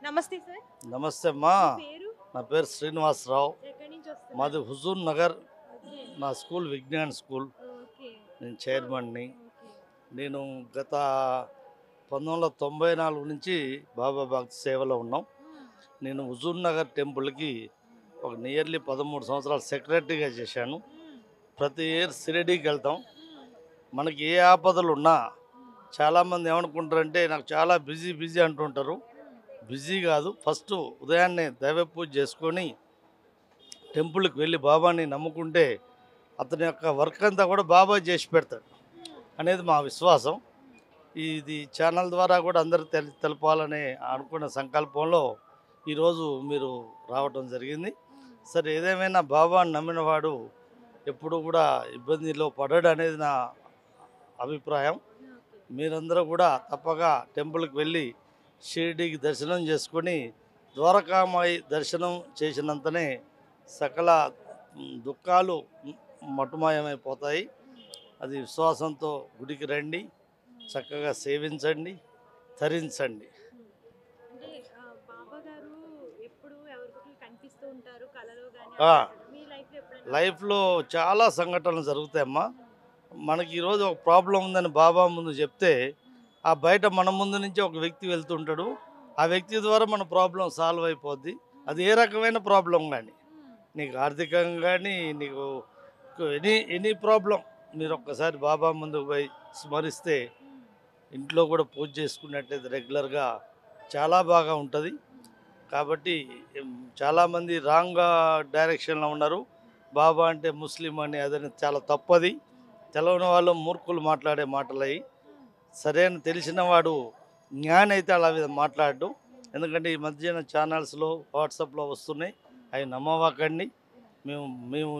నమస్తే సార్. నమస్తే అమ్మా. పేరు? నా పేరు శ్రీనివాసరావు. ఎక్కడి నుంచి వస్తున్నారు? మాది హుజూర్ నగర్. ఓకే. నా స్కూల్ విజ్ఞాన్ స్కూల్. ఓకే. నేను చైర్మన్ని. ఓకే. నేను గత 1994 నుంచి బాబా భక్తి సేవలో ఉన్నాం. నేను హుజూర్ నగర్ టెంపుల్కి ఒక నియర్లీ 13 సంవత్సరాలు సెక్రటరీగా చేశాను. ప్రతి ఇయర్ షిరిడీకి వెళ్తాం. మనకి ఏ ఆపదలు ఉన్నా చాలామంది ఏమనుకుంటారంటే నాకు చాలా బిజీ అంటుంటారు. బిజీ కాదు, ఫస్ట్ ఉదయాన్నే దైవ పూజ చేసుకొని టెంపుల్కి వెళ్ళి బాబాని నమ్ముకుంటే అతని యొక్క వర్క్ అంతా కూడా బాబా చేసి పెడతాడు అనేది మా విశ్వాసం. ఇది ఛానల్ ద్వారా కూడా అందరూ తెలపాలని అనుకున్న సంకల్పంలో ఈరోజు మీరు రావటం జరిగింది. సరే, ఏదేమైనా బాబాని నమ్మినవాడు ఎప్పుడు కూడా ఇబ్బందిలో పడడు అనేది నా అభిప్రాయం. మీరందరూ కూడా తప్పగా టెంపుల్కి వెళ్ళి షిరిడీకి దర్శనం చేసుకొని ద్వారకామాయి దర్శనం చేసినంతనే సకల దుఃఖాలు మటుమాయమైపోతాయి. అది విశ్వాసంతో గుడికి రండి, చక్కగా సేవించండి, తరించండి. అంటే బాబా గారు ఎప్పుడు ఎవరికీ కనిపిస్తూ ఉంటారు కలలో గాని. మీ లైఫ్లో ఎప్పుడైనా? లైఫ్లో చాలా సంఘటనలు జరుగుతాయమ్మా. మనకి ఈరోజు ఒక ప్రాబ్లం ఉందని బాబా ముందు చెప్తే ఆ బయట మన ముందు నుంచి ఒక వ్యక్తి వెళ్తుంటాడు. ఆ వ్యక్తి ద్వారా మన ప్రాబ్లం సాల్వ్ అయిపోద్ది. అది ఏ రకమైన ప్రాబ్లం కానీ, నీకు ఆర్థికంగా కానీ, నీకు ఎనీ ప్రాబ్లం, మీరు ఒక్కసారి బాబా ముందుకు పోయి స్మరిస్తే, ఇంట్లో కూడా పూజ చేసుకున్నట్లయితే రెగ్యులర్గా చాలా బాగా ఉంటుంది. కాబట్టి చాలామంది రాంగ్ డైరెక్షన్లో ఉన్నారు. బాబా అంటే ముస్లిం అని అదని చాలా తప్పది. తెలవని వాళ్ళు మూర్ఖులు మాట్లాడే మాటలవి. సరైన తెలిసిన వాడు జ్ఞాని అయితే అలా మాట్లాడు. ఎందుకంటే ఈ మధ్యన ఛానల్స్లో వాట్సాప్లో వస్తున్నాయి, అవి నమ్మవాకండి. మేము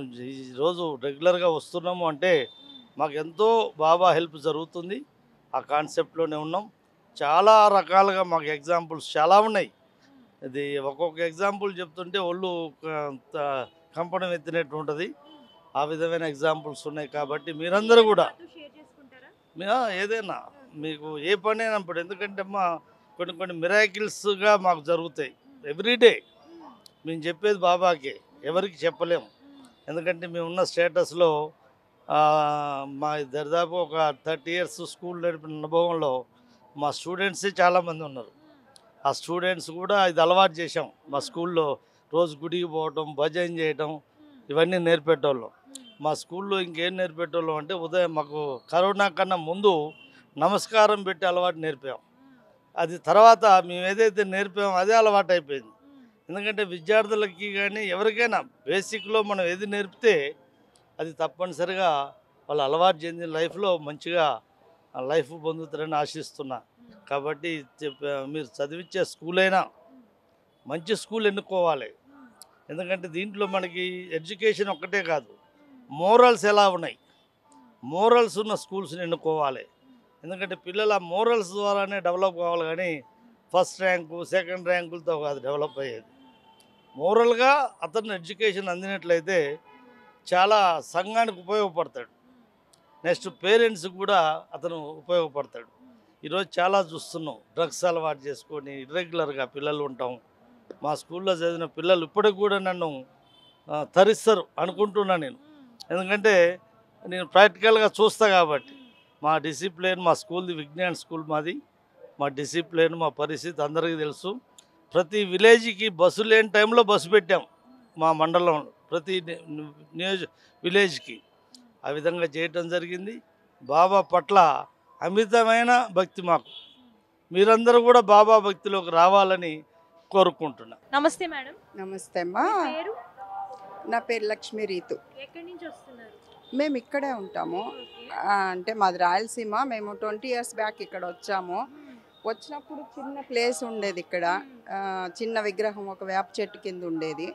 ఈరోజు రెగ్యులర్గా వస్తున్నాము అంటే మాకు ఎంతో బాబా హెల్ప్ జరుగుతుంది. ఆ కాన్సెప్ట్లోనే ఉన్నాం. చాలా రకాలుగా మాకు ఎగ్జాంపుల్స్ చాలా ఉన్నాయి. ఇది ఒక్కొక్క ఎగ్జాంపుల్ చెప్తుంటే ఒళ్ళు కంపడం ఎత్తినట్టు ఉంటుంది. ఆ విధమైన ఎగ్జాంపుల్స్ ఉన్నాయి. కాబట్టి మీరందరూ కూడా ఏదైనా మీకు ఏ పని అయినా ఇప్పుడు, ఎందుకంటే అమ్మా కొన్ని మిరాకిల్స్గా మాకు జరుగుతాయి ఎవ్రీడే. మేము చెప్పేది బాబాకే, ఎవరికి చెప్పలేము. ఎందుకంటే మేమున్న స్టేటస్లో మా దరిదాపు ఒక 30 years స్కూల్ నడిపిన అనుభవంలో మా స్టూడెంట్సే చాలామంది ఉన్నారు. ఆ స్టూడెంట్స్ కూడా ఇది అలవాటు చేసాం. మా స్కూల్లో రోజు గుడికి పోవటం, భజన చేయటం, ఇవన్నీ నేర్పేటోళ్ళం. మా స్కూల్లో ఇంకేం నేర్పేటోళ్ళం అంటే ఉదయం మాకు కరోనా కన్నా ముందు నమస్కారం పెట్టి అలవాటు నేర్పాం. అది తర్వాత మేము ఏదైతే నేర్పామో అదే అలవాటు అయిపోయింది. ఎందుకంటే విద్యార్థులకి కానీ ఎవరికైనా బేసిక్లో మనం ఏది నేర్పితే అది తప్పనిసరిగా వాళ్ళు అలవాటు చెంది లైఫ్లో మంచిగా లైఫ్ పొందుతారని ఆశిస్తున్నా. కాబట్టి మీరు చదివించే స్కూల్ అయినా మంచి స్కూల్ ఎన్నుకోవాలి. ఎందుకంటే దీంట్లో మనకి ఎడ్యుకేషన్ ఒక్కటే కాదు, మోరల్స్ ఎలా ఉన్నాయి, మోరల్స్ ఉన్న స్కూల్స్ని ఎన్నుకోవాలి. ఎందుకంటే పిల్లల మోరల్స్ ద్వారానే డెవలప్ కావాలి, కానీ ఫస్ట్ ర్యాంకు సెకండ్ ర్యాంకులతో కాదు డెవలప్ అయ్యేది. మోరల్గా అతను ఎడ్యుకేషన్ అందినట్లయితే చాలా సంఘానికి ఉపయోగపడతాడు. నెక్స్ట్ పేరెంట్స్కి కూడా అతను ఉపయోగపడతాడు. ఈరోజు చాలా చూస్తున్నాం, డ్రగ్స్ అలవాటు చేసుకొని ఇర్రెగ్యులర్గా పిల్లలు ఉంటాం. మా స్కూల్లో చదివిన పిల్లలు ఇప్పటికి కూడా నన్ను తరిస్తారు అనుకుంటున్నా నేను. ఎందుకంటే నేను ప్రాక్టికల్గా చూస్తా కాబట్టి. మా డిసిప్లిన్, మా స్కూల్ది విజ్ఞాన్ స్కూల్ మాది. మా డిసిప్లిన్, మా పరిస్థితి అందరికీ తెలుసు. ప్రతి విలేజ్కి బస్సు లేని టైంలో బస్సు పెట్టాం మా మండలంలో, ప్రతి విలేజ్కి. ఆ విధంగా చేయటం జరిగింది. బాబా పట్ల అమితమైన భక్తి మాకు. మీరందరూ కూడా బాబా భక్తిలోకి రావాలని కోరుకుంటున్నా. నమస్తే మేడం. నమస్తే అమ్మా. పేరు? నా పేరు లక్ష్మీ రీతు. ఎక్కడి నుంచి వస్తున్నారు? మేము ఇక్కడే ఉంటాము. అంటే మాది రాయలసీమ. మేము 20 years బ్యాక్ ఇక్కడ వచ్చాము. వచ్చినప్పుడు చిన్న ప్లేస్ ఉండేది ఇక్కడ, చిన్న విగ్రహం ఒక వేప చెట్టు కింద ఉండేది.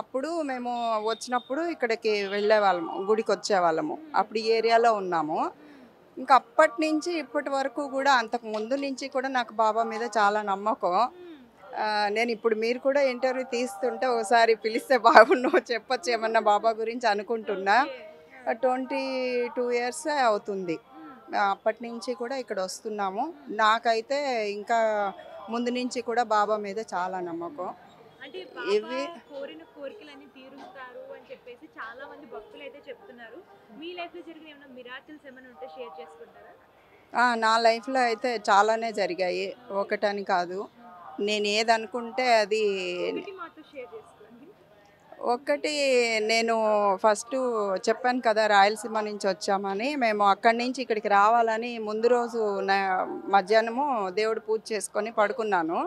అప్పుడు మేము వచ్చినప్పుడు ఇక్కడికి వెళ్ళేవాళ్ళము, గుడికి వచ్చేవాళ్ళము. అప్పుడు ఈ ఏరియాలో ఉన్నాము. ఇంకా అప్పటి నుంచి ఇప్పటి వరకు కూడా, అంతకు ముందు నుంచి కూడా నాకు బాబా మీద చాలా నమ్మకం. నేను ఇప్పుడు మీరు కూడా ఇంటర్వ్యూ తీస్తుంటే ఒకసారి పిలిస్తే బాగుండు, చెప్పొచ్చు ఏమన్నా బాబా గురించి అనుకుంటున్నా. 22 years అవుతుంది. అప్పటి నుంచి కూడా ఇక్కడ వస్తున్నాము. నాకైతే ఇంకా ముందు నుంచి కూడా బాబా మీద చాలా నమ్మకం. అంటే ఇవి బాబా కోరిన కోరికలన్నీ తీరుస్తారు అని చెప్పేసి చాలా మంది భక్తులు అయితే చెప్తున్నారు. మీ లైఫ్ లో జరిగిన ఏమైనా మిరాకిల్స్ ఏమైనా ఉంటే షేర్ చేసుకుంటారా? నా లైఫ్లో అయితే చాలానే జరిగాయి, ఒకటని కాదు. నేను ఏదనుకుంటే అది ఒకటి మాతో షేర్ చేసుకోండి. ఒకటి. నేను ఫస్ట్ చెప్పాను కదా రాయలసీమ నుంచి వచ్చామని. మేము అక్కడి నుంచి ఇక్కడికి రావాలని ముందు రోజు మధ్యాహ్నము దేవుడు పూజ చేసుకొని పడుకున్నాను.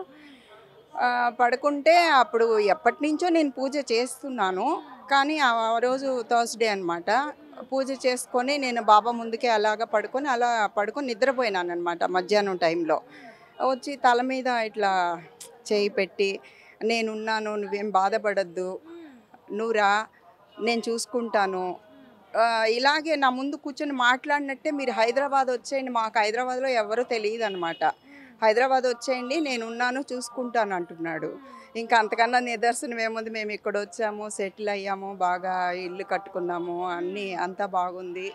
పడుకుంటే అప్పుడు ఎప్పటి నుంచో నేను పూజ చేస్తున్నాను, కానీ ఆ రోజు థర్స్డే అనమాట. పూజ చేసుకొని నేను బాబా ముందుకే అలాగ పడుకొని నిద్రపోయినాను అనమాట. మధ్యాహ్నం టైంలో వచ్చి తల మీద ఇట్లా చేయి పెట్టి, నేనున్నాను, నువ్వేం బాధపడద్దు, నువ్వురా, నేను చూసుకుంటాను, ఇలాగే నా ముందు కూర్చొని మాట్లాడినట్టే, మీరు హైదరాబాద్ వచ్చేయండి, మాకు హైదరాబాద్లో ఎవరో తెలియదు అనమాట, హైదరాబాద్ వచ్చేయండి, నేను ఉన్నాను, చూసుకుంటాను అంటున్నాడు. ఇంకా అంతకన్నా నిదర్శనం ఏముంది, మేము ఇక్కడ వచ్చాము, సెటిల్ అయ్యాము, బాగా ఇల్లు కట్టుకున్నాము, అన్నీ అంతా బాగుంది.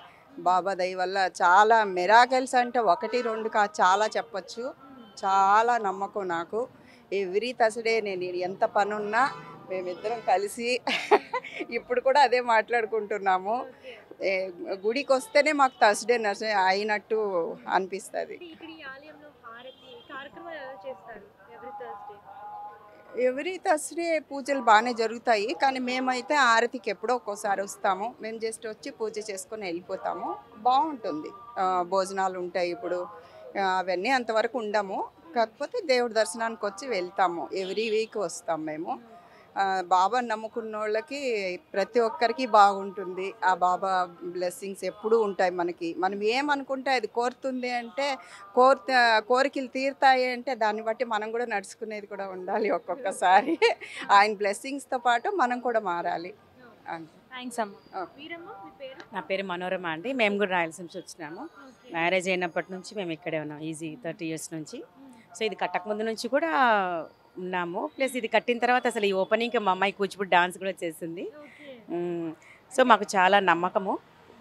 బాబా దయ వల్ల చాలా మిరాకిల్స్ అంటే 1, 2 కాదు, చాలా చెప్పచ్చు. చాలా నమ్మకం నాకు. ఎవ్రీ థర్స్డే నేను ఎంత పని ఉన్నా మేమిద్దరం కలిసి ఇప్పుడు కూడా అదే మాట్లాడుకుంటున్నాము. గుడికి వస్తేనే మాకు థర్స్డే అయినట్టు అనిపిస్తుంది. ఇక్కడ ఈ ఆలయంలో హారతి కార్యక్రమాలు ఎలా చేస్తారు ఎవ్రీ థర్స్డే? ఎవ్రీ థర్స్డే పూజలు బాగానే జరుగుతాయి, కానీ మేమైతే ఆరతికి ఎప్పుడో ఒక్కోసారి వస్తాము. మేము జస్ట్ వచ్చి పూజ చేసుకొని వెళ్ళిపోతాము. బాగుంటుంది. భోజనాలు ఉంటాయి. ఇప్పుడు అవన్నీ అంతవరకు ఉండము, కాకపోతే దేవుడి దర్శనానికి వచ్చి వెళ్తాము. ఎవ్రీ వీక్ వస్తాం మేము. బాబా నమ్ముకున్న వాళ్ళకి ప్రతి ఒక్కరికి బాగుంటుంది. ఆ బాబా బ్లెస్సింగ్స్ ఎప్పుడూ ఉంటాయి మనకి. మనం ఏమనుకుంటే అది కోరుతుంది అంటే, కోరికలు తీరుతాయి అంటే దాన్ని బట్టి మనం కూడా నడుచుకునేది కూడా ఉండాలి. ఒక్కొక్కసారి ఆయన బ్లెస్సింగ్స్తో పాటు మనం కూడా మారాలి. థ్యాంక్స్ అమ్మ. మీరమ్మా, మీ పేరు? నా పేరు మనోరమ అండి. మేము కూడా రాయలసీమ నుంచి వచ్చినాము. మ్యారేజ్ అయినప్పటి నుంచి మేము ఇక్కడే ఉన్నాం, ఈజీ 30 years నుంచి. సో ఇది కట్టక ముందు నుంచి కూడా ఉన్నాము. ప్లస్ ఇది కట్టిన తర్వాత అసలు ఈ ఓపెనింగ్కి మా అమ్మాయి కూచిపూడి డాన్స్ కూడా చేసింది. సో మాకు చాలా నమ్మకము.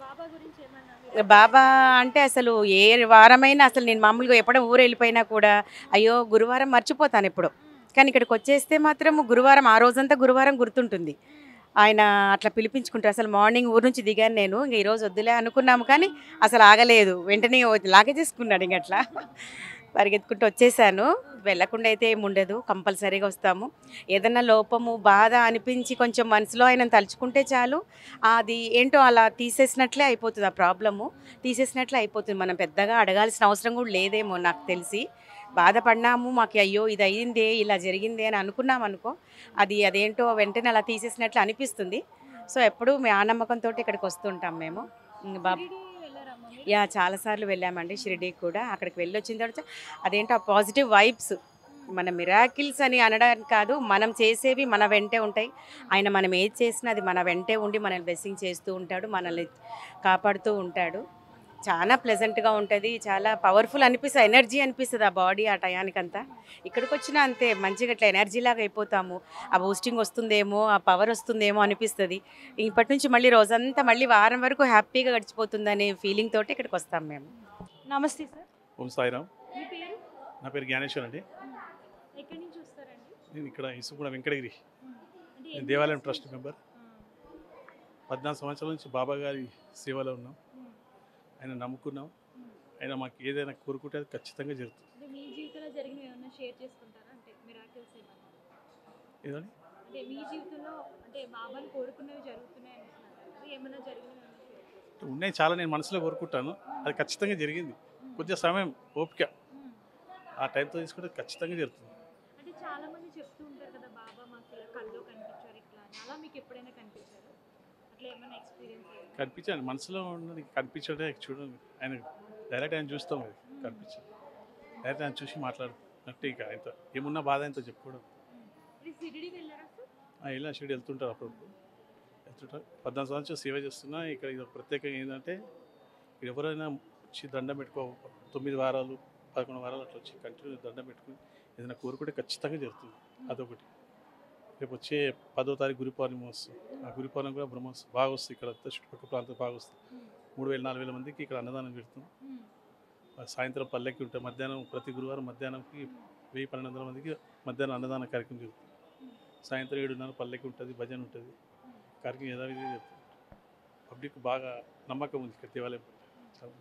బాబా గురించి ఏమన్నా? బాబా అంటే అసలు ఏ వారమైనా, అసలు నేను మామూలుగా ఎప్పుడో ఊరు వెళ్ళిపోయినా కూడా అయ్యో గురువారం మర్చిపోతాను ఎప్పుడు, కానీ ఇక్కడికి వచ్చేస్తే మాత్రం గురువారం, ఆ రోజంతా గురువారం గుర్తుంటుంది. ఆయన అట్లా పిలిపించుకుంటారు. అసలు మార్నింగ్ ఊరు నుంచి దిగాను నేను, ఇంక ఈరోజు వద్దులే అనుకున్నాము, కానీ అసలు ఆగలేదు, వెంటనే లాగే చేసుకున్నాడు. ఇంక అట్లా పరిగెత్తుకుంటూ వచ్చేసాను. వెళ్ళకుండా అయితే ఏమి ఉండదు, కంపల్సరీగా వస్తాము. ఏదన్నా లోపము బాధ అనిపించి కొంచెం మనసులో ఆయన తలుచుకుంటే చాలు, అది ఏంటో అలా తీసేసినట్లే అయిపోతుంది. ఆ ప్రాబ్లము తీసేసినట్లే అయిపోతుంది. మనం పెద్దగా అడగాల్సిన అవసరం కూడా లేదేమో నాకు తెలిసి. బాధపడినాము, మాకు అయ్యో ఇది అయ్యిందే, ఇలా జరిగిందే అని అనుకున్నాం అనుకో, అదేంటో వెంటనే అలా తీసేసినట్లు అనిపిస్తుంది. సో ఎప్పుడు ఆ నమ్మకంతో ఇక్కడికి వస్తుంటాం మేము. బాబు చాలాసార్లు వెళ్ళామండి షిరిడీకి కూడా. అక్కడికి వెళ్ళి వచ్చిన తర్వాత అదేంటో ఆ పాజిటివ్ వైబ్స్, మన మిరాకిల్స్ అని అనడానికి కాదు, మనం చేసేవి మన వెంటే ఉంటాయి. ఆయన మనం ఏది చేసినా అది మన వెంటే ఉండి మనల్ని బ్లెస్సింగ్ చేస్తూ ఉంటాడు, మనల్ని కాపాడుతూ ఉంటాడు. చాలా ప్లెజెంట్గా ఉంటుంది, చాలా పవర్ఫుల్ అనిపిస్తుంది, ఎనర్జీ అనిపిస్తుంది ఆ బాడీ ఆ టయానికంతా. ఇక్కడికి వచ్చినా అంతే, మంచిగా ఇట్లా ఎనర్జీ లాగా అయిపోతాము. ఆ బూస్టింగ్ వస్తుందేమో, ఆ పవర్ వస్తుందేమో అనిపిస్తుంది. ఇప్పటి నుంచి మళ్ళీ రోజంతా మళ్ళీ వారం వరకు హ్యాపీగా గడిచిపోతుందనే ఫీలింగ్ తోటి ఇక్కడికి వస్తాం మేము. నమస్తే సార్. ఓం సాయిరామ్. మీ పేరు? నా పేరు జ్ఞానేశ్వర్ అండి. ఎక్కడి నుంచి వస్తారండి? నేను ఇక్కడ ఇసుగూడ వెంకటగిరి అంటే నేను దేవాలయం ట్రస్ట్ మెంబర్. 14 సంవత్సరాల నుంచి బాబా గారి సేవలో ఉన్నాం. ఆయన నమ్ముకున్నాం. ఆయన మాకు ఏదైనా కోరుకుంటే అది ఖచ్చితంగా జరుగుతుంది. అంటే మీ జీవితంలో జరిగిన ఏమైనా షేర్ చేసుకుంటారా? అంటే మిరాకిల్స్ ఏమైనా? ఏదండి? అంటే మీ జీవితంలో అంటే బాబాని కోరుకున్నవి జరుగుతున్నాయి అంటున్నారు, అది ఏమైనా జరిగినవి? ఉన్నాయి చాలా, నేను మనసులో కోరుకుంటాను, అది ఖచ్చితంగా జరిగింది. కొద్దిగా సమయం ఓపిక, ఆ టైంతో తీసుకుంటే ఖచ్చితంగా జరుగుతుంది. అంటే చాలా మంది చెప్తూ ఉంటారు కదా, బాబా మాకు ఇలా కల్లో కనిపించారు ఇట్లా అని. అలా మీకు ఎప్పుడైనా కనిపించారు? అట్లా ఏమైనా ఎక్స్పీరియన్స్? కనిపించాను, మనసులో ఉన్నది కనిపించడే చూడండి. ఆయన డైరెక్ట్ ఆయన చూస్తాం, అది కనిపించాలి. డైరెక్ట్ ఆయన చూసి మాట్లాడుతున్నట్టు ఇక ఆయనతో ఏమున్నా బాధ ఆయనతో చెప్పుకోవడం. షిరిడి వెళ్ళారా సార్? ఇలా షిరిడి వెళ్తుంటారు, అప్పుడప్పుడు వెళ్తుంటారు. 14 సంవత్సరాలు సేవ చేస్తున్నా. ఇక్కడ ఇది ప్రత్యేకంగా ఏంటంటే, ఇక్కడ ఎవరైనా వచ్చి దండం పెట్టుకో 9 వారాలు 11 వారాలు అట్లా వచ్చి కంటిన్యూ దండం పెట్టుకుని ఏదైనా కోరుకుంటే ఖచ్చితంగా జరుగుతుంది. అదొకటి. రేపు వచ్చే 10వ తారీఖు గురు పౌర్ణమి వస్తుంది. ఆ గురు పౌర్ణమి కూడా బ్రహ్మోత్సవం బాగా వస్తుంది. ఇక్కడ చుట్టుపక్కల ప్రాంతం బాగా వస్తుంది. 3000-4000 మందికి ఇక్కడ అన్నదానం పెడుతుంది. సాయంత్రం పల్లెకి ఉంటుంది. మధ్యాహ్నం ప్రతి గురువారం మధ్యాహ్నంకి 1000-1200 మందికి మధ్యాహ్నం అన్నదాన కార్యక్రమం జరుగుతుంది. సాయంత్రం 7:30 పల్లెకి ఉంటుంది, భజన ఉంటుంది. కార్యక్రమం యథావిధిగా జరుగుతుంది. పబ్లిక్ బాగా నమ్మకం ఉంది ఇక్కడ దేవాలయం పట్ల. చాలా